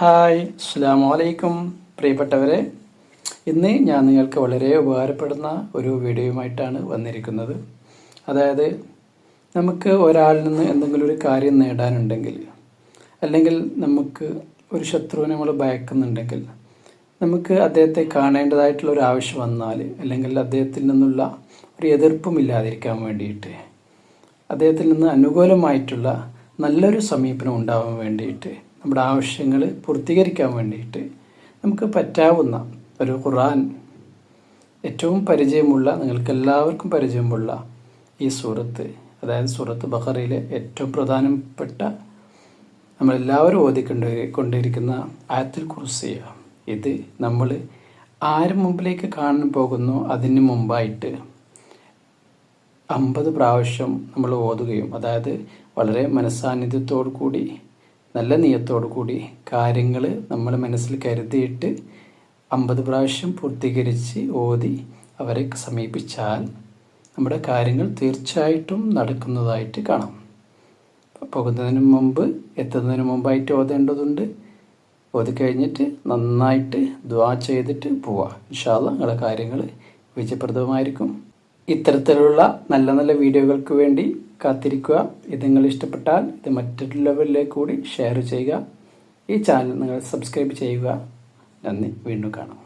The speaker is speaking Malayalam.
ഹായ്, അസ്സലാമു അലൈക്കും പ്രിയപ്പെട്ടവരെ. ഇന്ന് ഞാൻ നിങ്ങൾക്ക് വളരെ ഉപകാരപ്പെടുന്ന ഒരു വീഡിയോയുമായിട്ടാണ് വന്നിരിക്കുന്നത്. അതായത് നമുക്ക് ഒരാളിൽ നിന്ന് എന്തെങ്കിലും ഒരു കാര്യം നേടാനുണ്ടെങ്കിൽ, അല്ലെങ്കിൽ നമുക്ക് ഒരു ശത്രുവിനെ നമ്മൾ ഭയക്കുന്നുണ്ടെങ്കിൽ, നമുക്ക് അദ്ദേഹത്തെ കാണേണ്ടതായിട്ടുള്ള ഒരു ആവശ്യം വന്നാൽ, അല്ലെങ്കിൽ അദ്ദേഹത്തിൽ നിന്നുള്ള ഒരു എതിർപ്പും ഇല്ലാതിരിക്കാൻ വേണ്ടിയിട്ട്, അദ്ദേഹത്തിൽ നിന്ന് അനുകൂലമായിട്ടുള്ള നല്ലൊരു സമീപനം ഉണ്ടാവാൻ വേണ്ടിയിട്ട്, നമ്മുടെ ആവശ്യങ്ങൾ പൂർത്തീകരിക്കാൻ വേണ്ടിയിട്ട് നമുക്ക് പറ്റാവുന്ന ഒരു ഖുർആൻ ഏറ്റവും പരിചയമുള്ള, നിങ്ങൾക്കെല്ലാവർക്കും പരിചയമുള്ള ഈ സൂറത്ത്, അതായത് സൂറത്ത് ബഖറയിലെ ഏറ്റവും പ്രധാനപ്പെട്ട നമ്മളെല്ലാവരും ഓതിക്കൊണ്ടിരിക്കുന്ന ആയത്തുൽ കുർസി. ഇത് നമ്മൾ ആര് മുമ്പിലേക്ക് കാണാൻ പോകുന്നു അതിന് മുമ്പായിട്ട് 50 പ്രാവശ്യം നമ്മൾ ഓതുകയും, അതായത് വളരെ മനസ്സാന്നിധ്യത്തോടു കൂടി, നല്ല നിയത്തോടു കൂടി കാര്യങ്ങൾ നമ്മൾ മനസ്സിൽ കരുതിയിട്ട് 50 പ്രാവശ്യം പൂർത്തീകരിച്ച് ഓതി അവരെ സമീപിച്ചാൽ നമ്മുടെ കാര്യങ്ങൾ തീർച്ചയായിട്ടും നടക്കുന്നതായിട്ട് കാണാം. പോകുന്നതിന് മുമ്പ്, എത്തുന്നതിന് മുമ്പായിട്ട് ഓതേണ്ടതുണ്ട്. ഓതി കഴിഞ്ഞിട്ട് നന്നായിട്ട് ദുആ ചെയ്തിട്ട് പോവുക. ഇൻഷാ അല്ലാഹ് നിങ്ങളുടെ കാര്യങ്ങൾ വിജയപ്രദമായിരിക്കും. ഇത്തരത്തിലുള്ള നല്ല നല്ല വീഡിയോകൾക്ക് വേണ്ടി കാത്തിരിക്കുക. ഇത് നിങ്ങൾ ഇഷ്ടപ്പെട്ടാൽ ഇത് മറ്റുള്ളവരിലേക്ക് കൂടി ഷെയർ ചെയ്യുക. ഈ ചാനൽ നിങ്ങൾ സബ്സ്ക്രൈബ് ചെയ്യുക. നന്ദി. വീണ്ടും കാണാം.